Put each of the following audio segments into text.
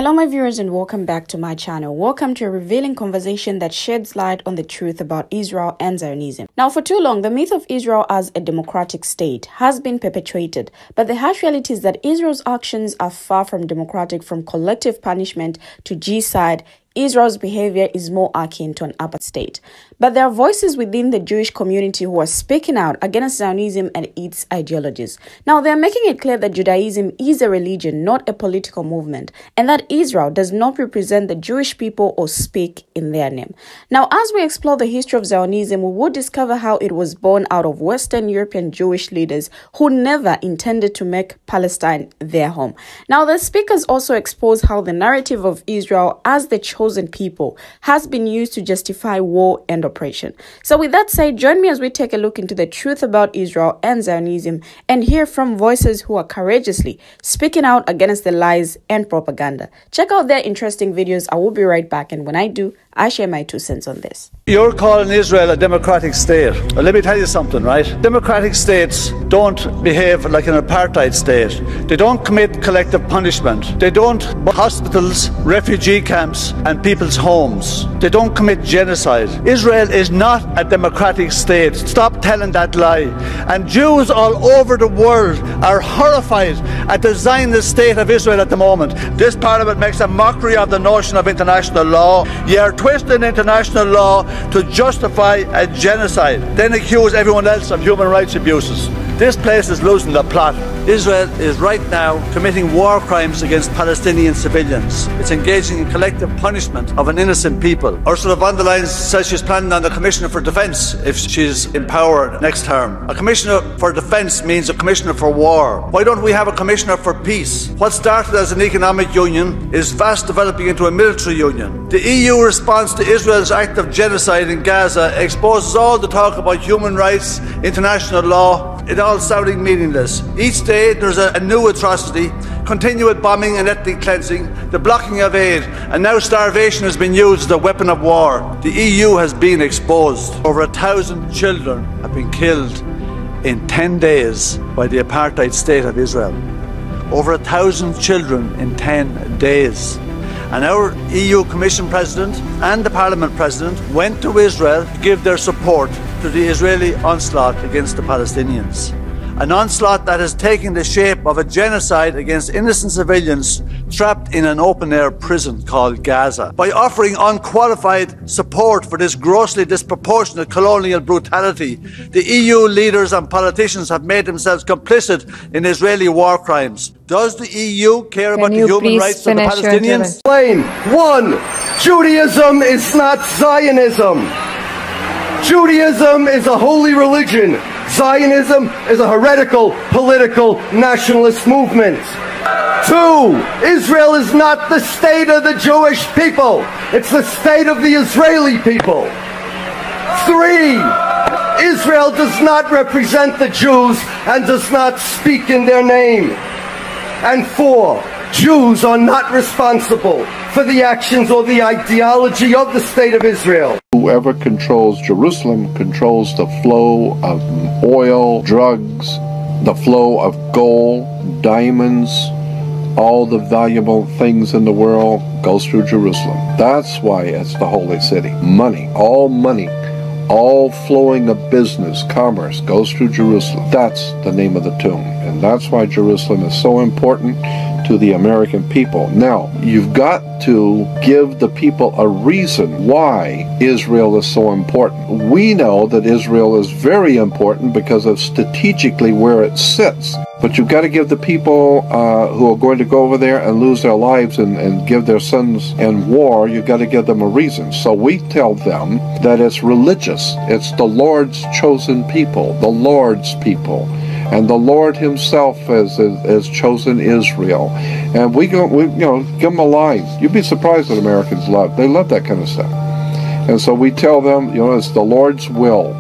Hello my viewers and welcome back to my channel. Welcome to a revealing conversation that sheds light on the truth about Israel and Zionism. Now for too long, the myth of Israel as a democratic state has been perpetuated, but the harsh reality is that Israel's actions are far from democratic. From collective punishment to genocide, Israel's behavior is more akin to an apartheid state. But there are voices within the Jewish community who are speaking out against Zionism and its ideologies. Now, they are making it clear that Judaism is a religion, not a political movement, and that Israel does not represent the Jewish people or speak in their name. Now, as we explore the history of Zionism, we will discover how it was born out of Western European Jewish leaders who never intended to make Palestine their home. Now, the speakers also expose how the narrative of Israel as the chosen people has been used to justify war and oppression. So with that said, join me as we take a look into the truth about Israel and Zionism and hear from voices who are courageously speaking out against the lies and propaganda. Check out their interesting videos. I will be right back, and when I do, I share my 2 cents on this. You're calling Israel a democratic state. Well, let me tell you something, right? Democratic states don't behave like an apartheid state. They don't commit collective punishment. They don't hospitals, refugee camps and people's homes. They don't commit genocide. Israel is not a democratic state. Stop telling that lie. And Jews all over the world are horrified at the Zionist state of Israel at the moment. This parliament makes a mockery of the notion of international law. You're twisting international law to justify a genocide, then accuse everyone else of human rights abuses. This place is losing the plot. Israel is right now committing war crimes against Palestinian civilians. It's engaging in collective punishment of an innocent people. Ursula von der Leyen says she's planning on the Commissioner for Defence if she's in power next term. A Commissioner for Defence means a Commissioner for War. Why don't we have a Commissioner for Peace? What started as an economic union is fast developing into a military union. The EU response to Israel's act of genocide in Gaza exposes all the talk about human rights, international law, it all sounding meaningless. Each day there's a new atrocity, continued bombing and ethnic cleansing, the blocking of aid, and now starvation has been used as a weapon of war. The EU has been exposed. Over 1,000 children have been killed in 10 days by the apartheid state of Israel. Over 1,000 children in 10 days. And our EU Commission President and the Parliament President went to Israel to give their support to the Israeli onslaught against the Palestinians. An onslaught that has taken the shape of a genocide against innocent civilians trapped in an open-air prison called Gaza. By offering unqualified support for this grossly disproportionate colonial brutality, the EU leaders and politicians have made themselves complicit in Israeli war crimes. Does the EU care about the human rights of the Palestinians? Plain. 1. Judaism is not Zionism. Judaism is a holy religion. Zionism is a heretical, political, nationalist movement. 2. Israel is not the state of the Jewish people. It's the state of the Israeli people. 3. Israel does not represent the Jews and does not speak in their name. And 4. Jews are not responsible for the actions or the ideology of the state of Israel. Whoever controls Jerusalem controls the flow of oil, drugs, the flow of gold, diamonds, all the valuable things in the world goes through Jerusalem. That's why it's the holy city. Money, all flowing of business, commerce goes through Jerusalem. That's the name of the tomb. And that's why Jerusalem is so important to the American people. Now, you've got to give the people a reason why Israel is so important. We know that Israel is very important because of strategically where it sits. But you've got to give the people who are going to go over there and lose their lives and give their sons in war, you've got to give them a reason. So we tell them that it's religious. It's the Lord's chosen people, the Lord's people. And the Lord himself has chosen Israel. And we give them a line. You'd be surprised what Americans love. They love that kind of stuff. And so we tell them, it's the Lord's will.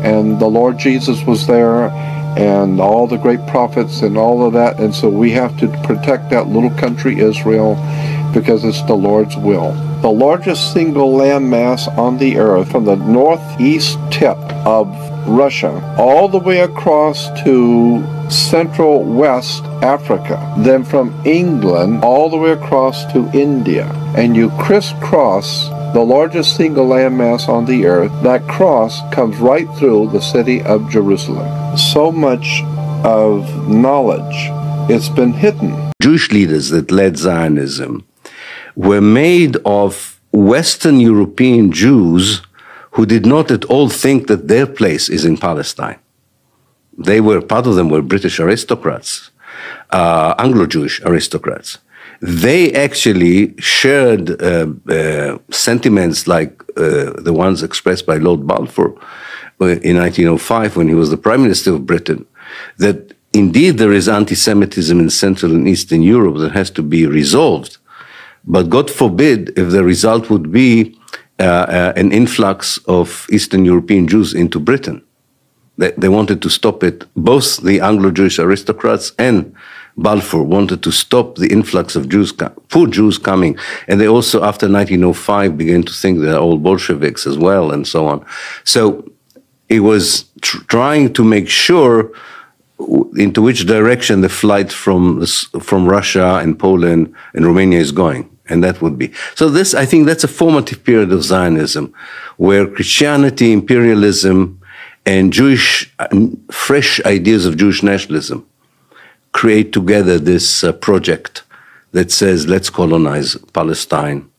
And the Lord Jesus was there, and all the great prophets and all of that. And so we have to protect that little country, Israel, because it's the Lord's will. The largest single landmass on the earth from the northeast tip of Russia, all the way across to Central West Africa, then from England all the way across to India, and you crisscross the largest single landmass on the earth. That cross comes right through the city of Jerusalem. So much of knowledge, it's been hidden. Jewish leaders that led Zionism were made of Western European Jews who did not at all think that their place is in Palestine. They were, part of them were British aristocrats, Anglo-Jewish aristocrats. They actually shared sentiments like the ones expressed by Lord Balfour in 1905 when he was the Prime Minister of Britain, that indeed there is anti-Semitism in Central and Eastern Europe that has to be resolved. But God forbid if the result would be an influx of Eastern European Jews into Britain. They wanted to stop it. Both the Anglo-Jewish aristocrats and Balfour wanted to stop the influx of Jews, poor Jews coming. And they also, after 1905, began to think they're all Bolsheviks as well, and so on. So it was trying to make sure into which direction the flight from Russia and Poland and Romania is going. And that would be. So this, I think that's a formative period of Zionism, where Christianity, imperialism, and Jewish, fresh ideas of Jewish nationalism create together this project that says, let's colonize Palestine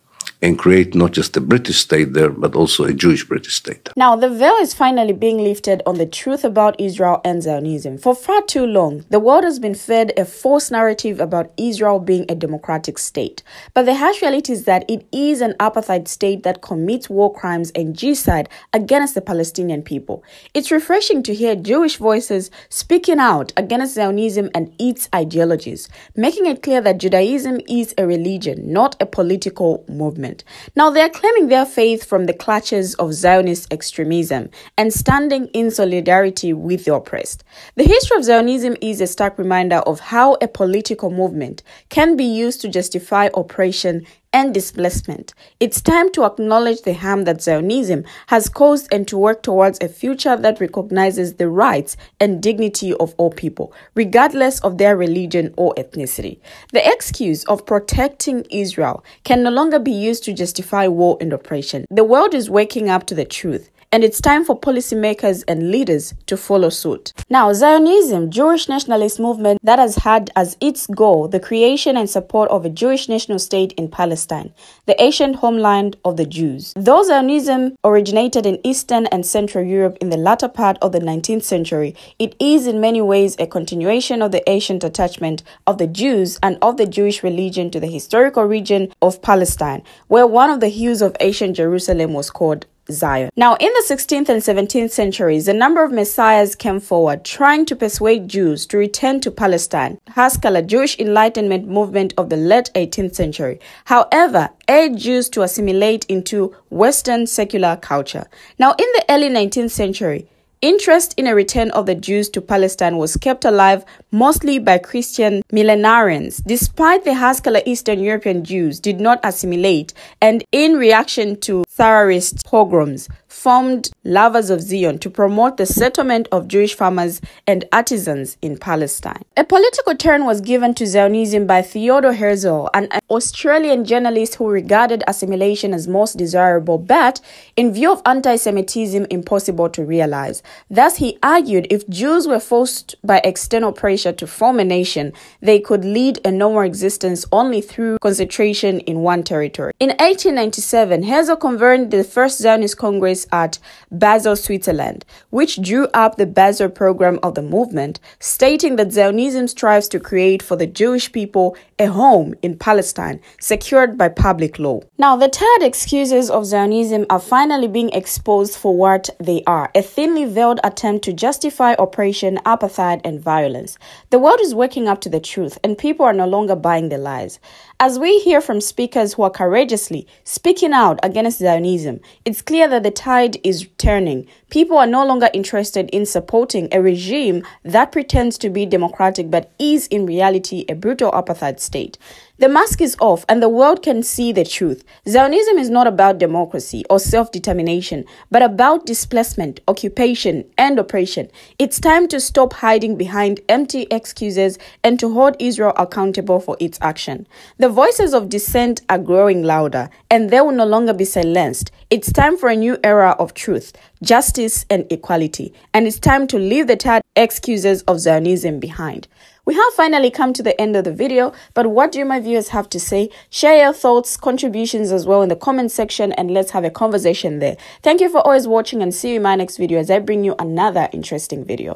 and create not just a British state there, but also a Jewish British state. Now, the veil is finally being lifted on the truth about Israel and Zionism. For far too long, the world has been fed a false narrative about Israel being a democratic state. But the harsh reality is that it is an apartheid state that commits war crimes and genocide against the Palestinian people. It's refreshing to hear Jewish voices speaking out against Zionism and its ideologies, making it clear that Judaism is a religion, not a political movement. Now, they are claiming their faith from the clutches of Zionist extremism and standing in solidarity with the oppressed. The history of Zionism is a stark reminder of how a political movement can be used to justify oppression and displacement. It's time to acknowledge the harm that Zionism has caused and to work towards a future that recognizes the rights and dignity of all people, regardless of their religion or ethnicity. The excuse of protecting Israel can no longer be used to justify war and oppression. The world is waking up to the truth, and it's time for policymakers and leaders to follow suit. Now, Zionism, Jewish nationalist movement that has had as its goal the creation and support of a Jewish national state in Palestine, the ancient homeland of the Jews. Though Zionism originated in Eastern and Central Europe in the latter part of the 19th century, it is in many ways a continuation of the ancient attachment of the Jews and of the Jewish religion to the historical region of Palestine, where one of the hues of ancient Jerusalem was called Zion. Now, in the 16th and 17th centuries, a number of messiahs came forward trying to persuade Jews to return to Palestine. Haskalah, Jewish Enlightenment movement of the late 18th century, however, urged Jews to assimilate into Western secular culture. Now, in the early 19th century, interest in a return of the Jews to Palestine was kept alive mostly by Christian millenarians. Despite the Haskalah, Eastern European Jews did not assimilate, and in reaction to Tsarist pogroms, formed Lovers of Zion to promote the settlement of Jewish farmers and artisans in Palestine. A political turn was given to Zionism by Theodor Herzl, an Australian journalist who regarded assimilation as most desirable, but, in view of anti-Semitism, impossible to realize. Thus, he argued if Jews were forced by external pressure to form a nation, they could lead a normal existence only through concentration in one territory. In 1897, Herzl convened the first Zionist Congress at Basel, Switzerland, which drew up the Basel program of the movement, stating that Zionism strives to create for the Jewish people a home in Palestine, secured by public law. Now, the tired excuses of Zionism are finally being exposed for what they are, a thinly veiled attempt to justify oppression, apartheid, and violence. The world is waking up to the truth, and people are no longer buying the lies. As we hear from speakers who are courageously speaking out against Zionism, it's clear that the tide is turning. People are no longer interested in supporting a regime that pretends to be democratic but is in reality a brutal apartheid state. The mask is off and the world can see the truth. Zionism is not about democracy or self-determination, but about displacement, occupation, and oppression. It's time to stop hiding behind empty excuses and to hold Israel accountable for its action. The voices of dissent are growing louder, and they will no longer be silenced. It's time for a new era of truth, justice, and equality, and it's time to leave the tired excuses of Zionism behind. We have finally come to the end of the video, but what do my viewers have to say? Share your thoughts, contributions as well in the comment section, and let's have a conversation there. Thank you for always watching, and see you in my next video as I bring you another interesting video.